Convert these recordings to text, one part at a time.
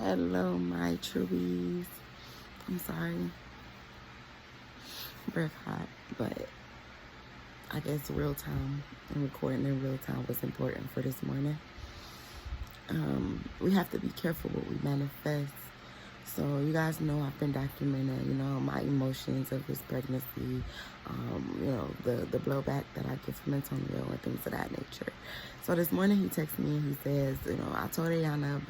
Hello, my trubies. I'm sorry. Breath hot, but I guess real time and recording in real time was important for this morning. We have to be careful what we manifest. So you guys know I've been documenting, my emotions of this pregnancy, the blowback that I get from Antonio and things of that nature. So this morning he texts me and he says, I told Ayana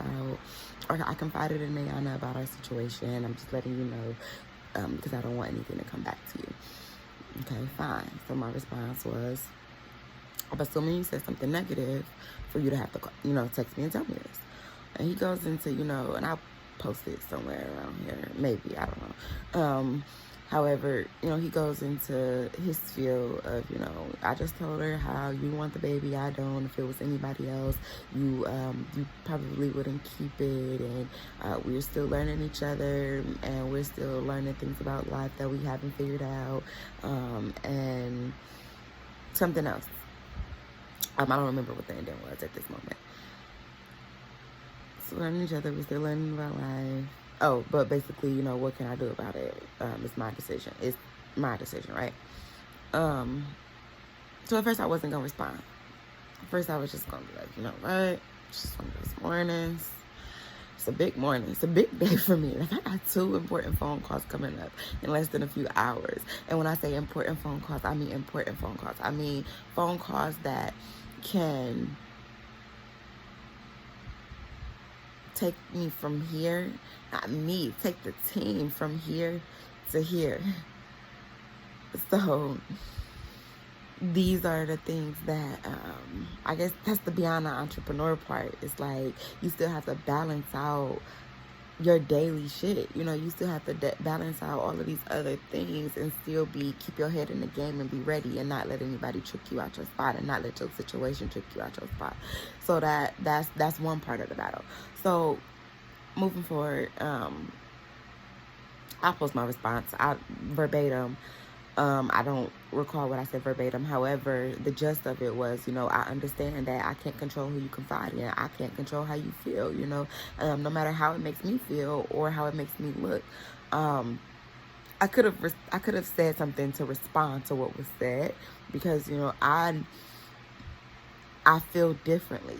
I confided in Ayana about our situation. I'm just letting you know because I don't want anything to come back to you. Okay, fine. So my response was, I'm assuming you said something negative for you to have to, text me and tell me this. And he goes into, and I'll post it somewhere around here. Maybe, I don't know. However, he goes into his feel of, I just told her how you want the baby. I don't. If it was anybody else, you probably wouldn't keep it. And we're still learning each other, and we're still learning things about life that we haven't figured out. And something else. I don't remember what the ending was at this moment. So learning each other, we're still learning about life. Oh, but basically, what can I do about it? It's my decision. It's my decision, right? So at first I wasn't going to respond. At first I was just going to be like, you know what? It's just one of those mornings. It's a big morning. It's a big day for me. Like, I got 2 important phone calls coming up in less than a few hours. And when I say important phone calls, I mean important phone calls. I mean phone calls that can take me from here, not me, take the team from here to here. So these are the things that I guess that's the beyond the entrepreneur part. It's like you still have to balance out your daily shit. You still have to balance out all of these other things and still keep your head in the game and be ready and not let anybody trick you out your spot and not let your situation trick you out your spot. So that's one part of the battle. So moving forward, I'll post my response. Verbatim. I don't recall what I said verbatim. However, the gist of it was, I understand that I can't control who you confide in. I can't control how you feel, no matter how it makes me feel or how it makes me look. I could have said something to respond to what was said because, I feel differently.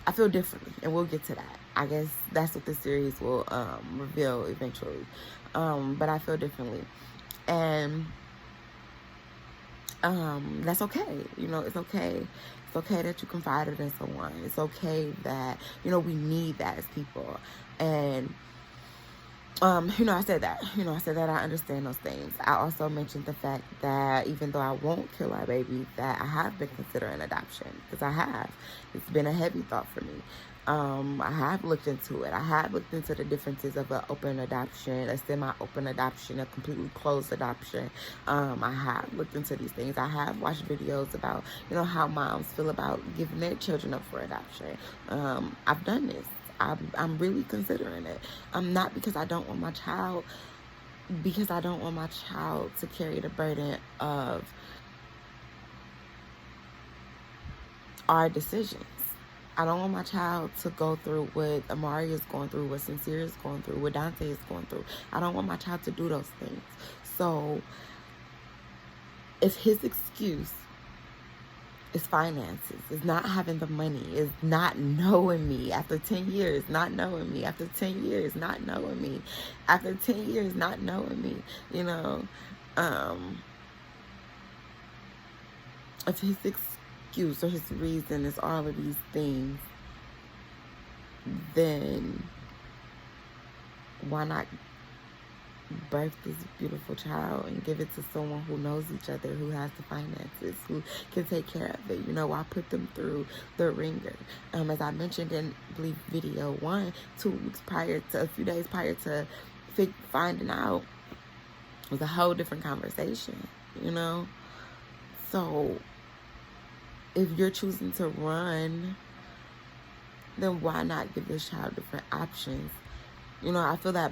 I feel differently, and we'll get to that. I guess that's what this series will reveal eventually. But I feel differently. And that's okay. It's okay. It's okay that you confided in someone. It's okay that, we need that as people. And, I said that. I understand those things. I also mentioned the fact that even though I won't kill our baby, that I have been considering adoption. Because I have. It's been a heavy thought for me. I have looked into it. I have looked into the differences of an open adoption, a semi-open adoption, a completely closed adoption. I have looked into these things. I have watched videos about, how moms feel about giving their children up for adoption. I've done this. I'm really considering it. Not because I don't want my child, because I don't want my child to carry the burden of our decisions. I don't want my child to go through what Amari is going through, what Sincere is going through, what Dante is going through. I don't want my child to do those things. So if his excuse is finances, is not having the money, is not knowing me after 10 years, not knowing me after 10 years, not knowing me after 10 years, not knowing me, if his excuse or his reason is all of these things, then why not birth this beautiful child and give it to someone who knows each other, who has the finances, who can take care of it? Why put them through the ringer? As I mentioned in, I believe, video 1, 2 weeks prior to, a few days prior to finding out, was a whole different conversation, So if you're choosing to run, then why not give this child different options? I feel that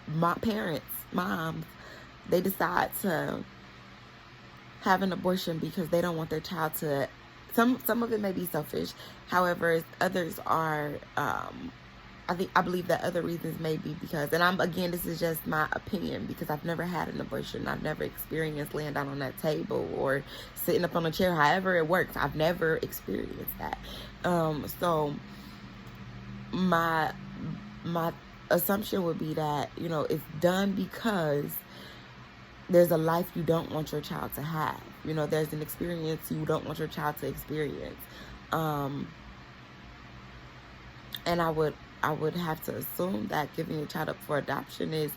my parents, moms, they decide to have an abortion because they don't want their child to, some of it may be selfish. However, others are I believe that other reasons may be because, and again, this is just my opinion because I've never had an abortion. I've never experienced laying down on that table or sitting up on a chair, however it works. I've never experienced that. So my assumption would be that, you know, it's done because there's a life you don't want your child to have. You know, there's an experience you don't want your child to experience. And I would have to assume that giving your child up for adoption is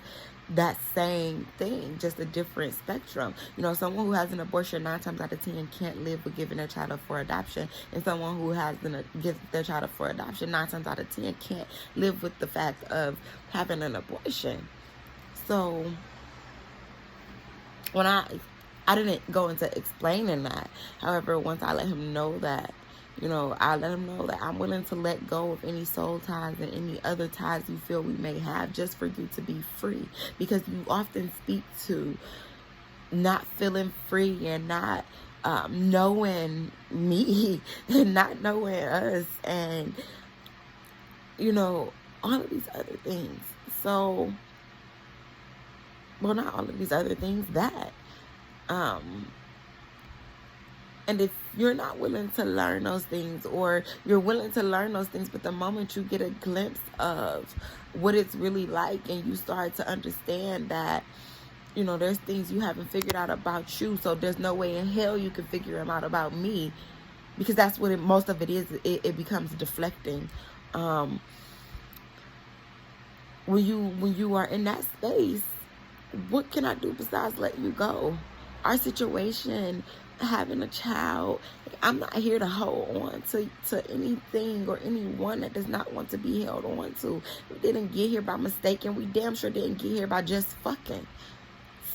that same thing, just a different spectrum. You know, someone who has an abortion 9 times out of 10 can't live with giving their child up for adoption, and someone who gives their child up for adoption 9 times out of 10 can't live with the fact of having an abortion. So when I didn't go into explaining that. However, once I let him know that, you know, I let him know that I'm willing to let go of any soul ties and any other ties you feel we may have just for you to be free. Because you often speak to not feeling free and not knowing me and not knowing us and, you know, all of these other things. So, well, not all of these other things, that. And if you're not willing to learn those things, or you're willing to learn those things, but the moment you get a glimpse of what it's really like and you start to understand that, you know, there's things you haven't figured out about you, so there's no way in hell you can figure them out about me, because that's what most of it is. It becomes deflecting. When you are in that space, what can I do besides let you go? Our situation, having a child, I'm not here to hold on to anything or anyone that does not want to be held on to. We didn't get here by mistake, and we damn sure didn't get here by just fucking.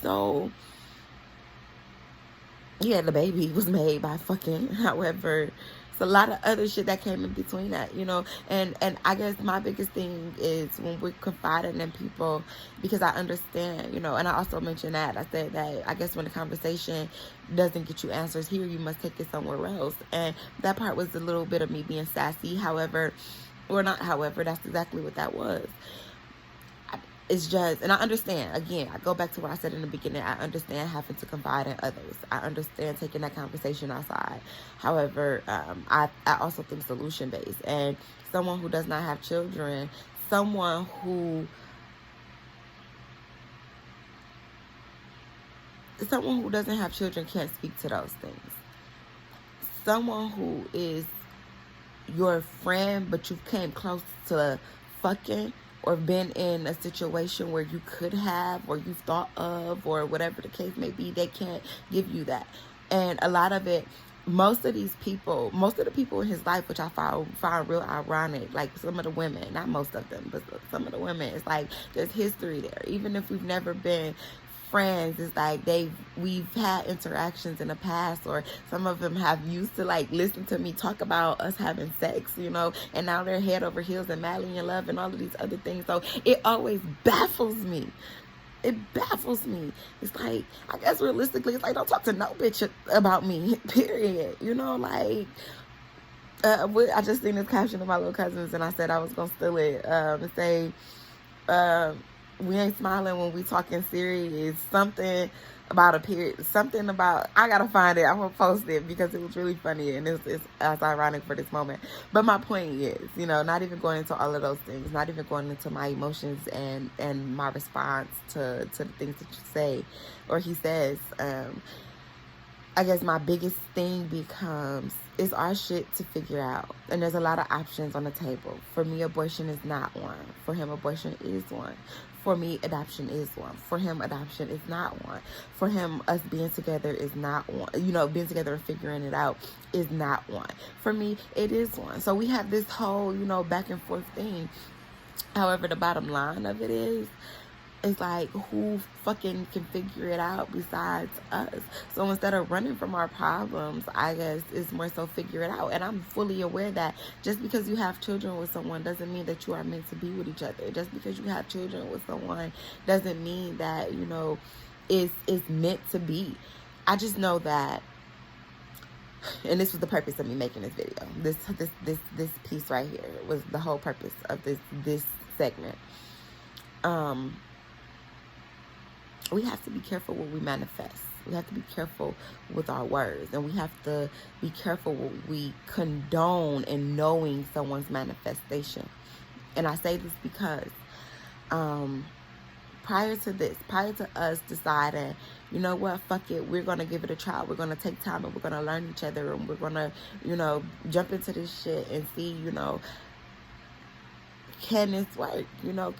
So, yeah, the baby was made by fucking. However, it's a lot of other shit that came in between that, you know. And I guess my biggest thing is when we're confiding in people, because I understand, you know, and I also mentioned that. I said that I guess when the conversation doesn't get you answers here, you must take it somewhere else. And that part was a little bit of me being sassy. However, or not however, that's exactly what that was. It's just, and I understand, again, I go back to what I said in the beginning, I understand having to confide in others. I understand taking that conversation outside. However, I also think solution-based. And someone who does not have children, someone who doesn't have children can't speak to those things. Someone who is your friend, but you came close to fucking, or been in a situation where you could have, or you thought of, or whatever the case may be, they can't give you that. And a lot of it, most of the people in his life, which I found real ironic, like some of the women, not most of them, but some of the women, it's like there's history there. Even if we've never been friends, it's like we've had interactions in the past, or some of them have used to like listen to me talk about us having sex, you know, and now they're head over heels and madly in love and all of these other things. So it always baffles me. It's like, I guess realistically, it's like, don't talk to no bitch about me, period. You know, like, I just seen this caption of my little cousins, and I said I was gonna steal it and say, we ain't smiling when we talking serious. Something about a period. Something about, I gotta find it. I'm gonna post it because it was really funny, and it's ironic for this moment. But my point is, you know, not even going into all of those things, not even going into my emotions and my response to the things that you say or he says. I guess my biggest thing becomes, it's our shit to figure out. And there's a lot of options on the table. For me, abortion is not one. For him, abortion is one. For me, adoption is one. For him, adoption is not one. For him, us being together is not one. You know, being together and figuring it out is not one. For me, it is one. So we have this whole, you know, back and forth thing. However, the bottom line of it is, it's like, who fucking can figure it out besides us? So instead of running from our problems, I guess it's more so figure it out. And I'm fully aware that just because you have children with someone doesn't mean that you are meant to be with each other. Just because you have children with someone doesn't mean that, you know, it's meant to be. I just know that And this was the purpose of me making this video. This piece right here was the whole purpose of this segment. We have to be careful what we manifest. We have to be careful with our words, and we have to be careful what we condone in knowing someone's manifestation. And I say this because prior to us deciding, you know what, fuck it, we're going to give it a try. We're going to take time and we're going to learn each other, and we're going to, jump into this shit and see, can this work?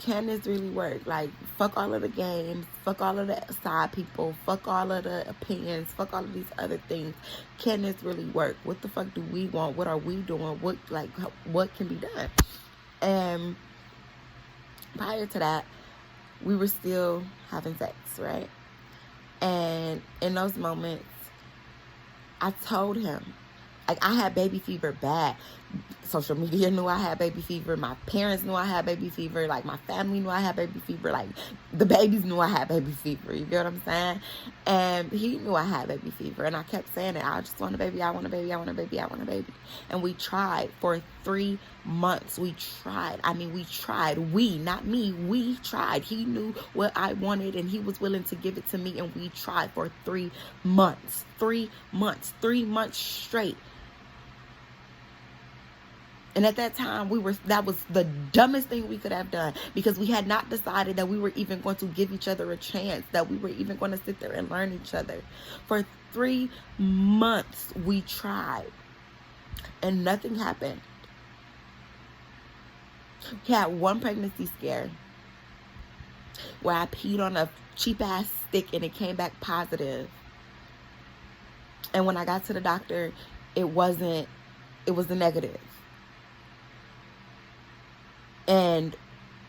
Can this really work? Like, fuck all of the games, fuck all of the side people, fuck all of the opinions, fuck all of these other things. Can this really work? What the fuck do we want? What are we doing? What can be done? And prior to that, we were still having sex, right? And in those moments, I told him, like, I had baby fever bad. Social media knew I had baby fever. My parents knew I had baby fever. Like, my family knew I had baby fever. Like, the babies knew I had baby fever. You get what I'm saying? And he knew I had baby fever. And I kept saying it. I just want a baby. I want a baby. I want a baby. I want a baby. And we tried for 3 months. We tried. I mean, we tried. We, not me. We tried. He knew what I wanted, and he was willing to give it to me. And we tried for 3 months. 3 months. 3 months straight. And at that time, that was the dumbest thing we could have done, because we had not decided that we were even going to give each other a chance, that we were even going to sit there and learn each other. For 3 months, we tried, and nothing happened. He had one pregnancy scare where I peed on a cheap-ass stick and it came back positive. And when I got to the doctor, it was a negative. And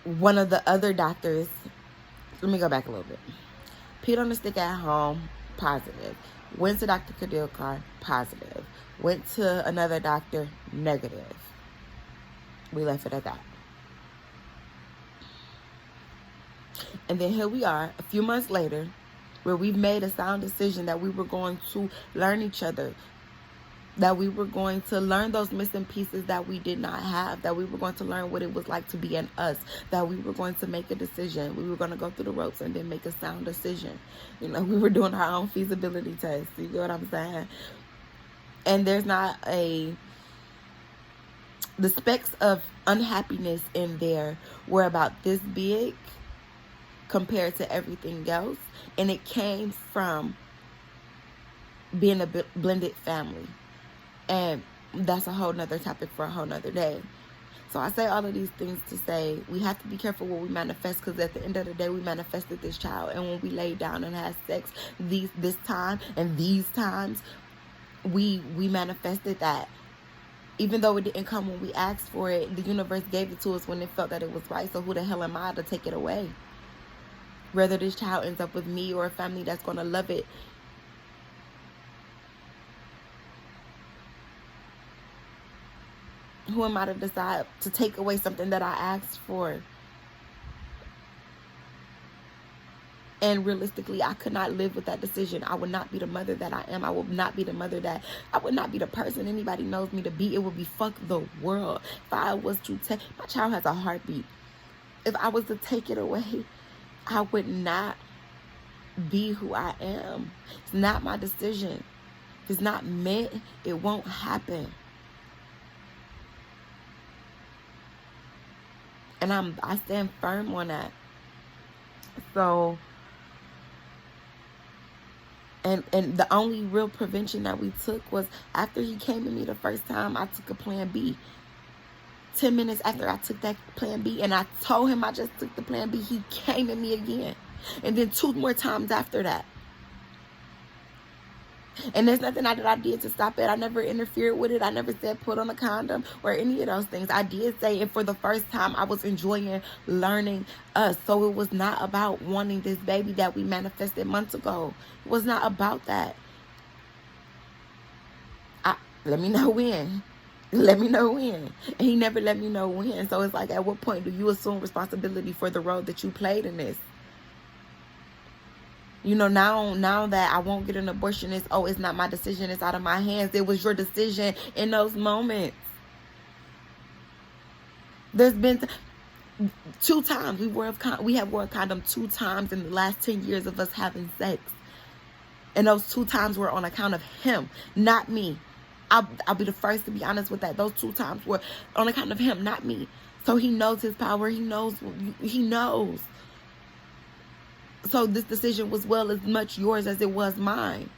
one of the other doctors, let me go back a little bit. Peed on the stick at home, positive. Went to Dr. Kadilkar, positive. Went to another doctor, negative. We left it at that. And then here we are, a few months later, where we've made a sound decision that we were going to learn each other, that we were going to learn those missing pieces that we did not have, that we were going to learn what it was like to be an us, that we were going to make a decision. We were going to go through the ropes and then make a sound decision. We were doing our own feasibility test. You get what I'm saying? And there's not the specks of unhappiness in there were about this big compared to everything else. And it came from being a blended family. And that's a whole nother topic for a whole nother day. So I say all of these things to say we have to be careful what we manifest, because at the end of the day, we manifested this child. And when we laid down and had sex this time and these times, we manifested that. Even though it didn't come when we asked for it, the universe gave it to us when it felt that it was right. So who the hell am I to take it away? Whether this child ends up with me or a family that's going to love it, who am I to decide to take away something that I asked for? And realistically, I could not live with that decision. I would not be the mother that I am. I would not be the person anybody knows me to be. It would be fuck the world. If I was to take, my child has a heartbeat. If I was to take it away, I would not be who I am. It's not my decision. If it's not meant, it won't happen. And I stand firm on that. So, and the only real prevention that we took was after he came to me the first time, I took a plan B. 10 minutes after I took that plan B and I told him I just took the plan B, he came at me again. And then 2 more times after that. And there's nothing that I did to stop it. I never interfered with it. I never said put on a condom or any of those things. I did say, and for the first time, I was enjoying learning us. So it was not about wanting this baby that we manifested months ago. It was not about that. Let me know when. Let me know when. And he never let me know when. So it's like, at what point do you assume responsibility for the role that you played in this? You know, now that I won't get an abortion, it's not my decision, it's out of my hands. It was your decision in those moments. There's been 2 times we have worn condom 2 times in the last 10 years of us having sex. And those 2 times were on account of him, not me. I'll be the first to be honest with that. Those 2 times were on account of him, not me. So he knows his power. He knows. So this decision was well as much yours as it was mine.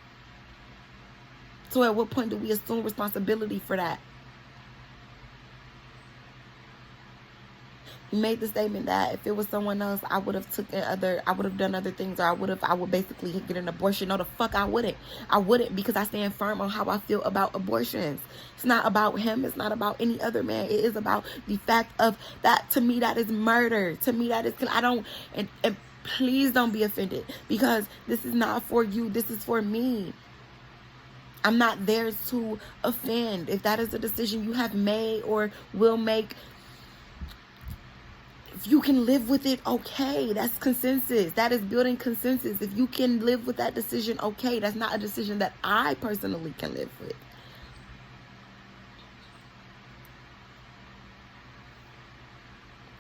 So at what point do we assume responsibility for that? You made the statement that if it was someone else, I would have done other things, or I would basically get an abortion. No, the fuck I wouldn't. I wouldn't, because I stand firm on how I feel about abortions. It's not about him. It's not about any other man. It is about the fact of that. To me, that is murder. To me, that is, and please don't be offended, because this is not for you. This is for me. I'm not there to offend. If that is a decision you have made or will make, if you can live with it, okay. That's consensus. That is building consensus. If you can live with that decision, okay. That's not a decision that I personally can live with.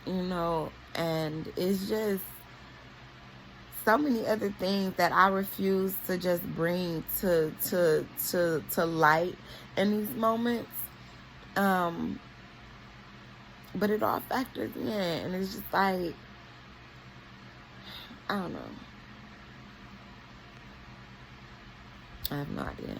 You know, and it's just so many other things that I refuse to just bring to light in these moments. But it all factors in, and it's just like, I don't know. I have no idea.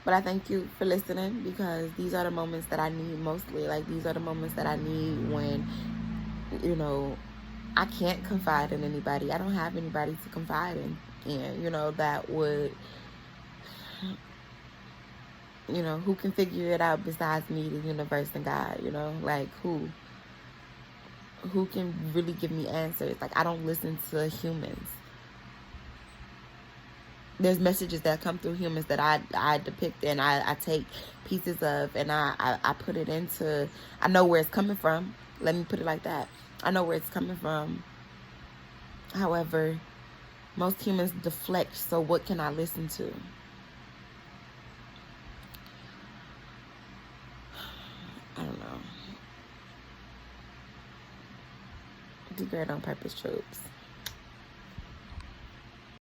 But I thank you for listening, because these are the moments that I need mostly. Like, these are the moments that I need when, you know, I can't confide in anybody. I don't have anybody to confide in. And, you know, that would, you know, who can figure it out besides me, the universe, and God, you know? Like, who can really give me answers? Like, I don't listen to humans. There's messages that come through humans that I depict, and I take pieces of, and I put it into, I know where it's coming from. Let me put it like that. I know where it's coming from. However, most humans deflect, so what can I listen to? I don't know. Degrade on purpose troops.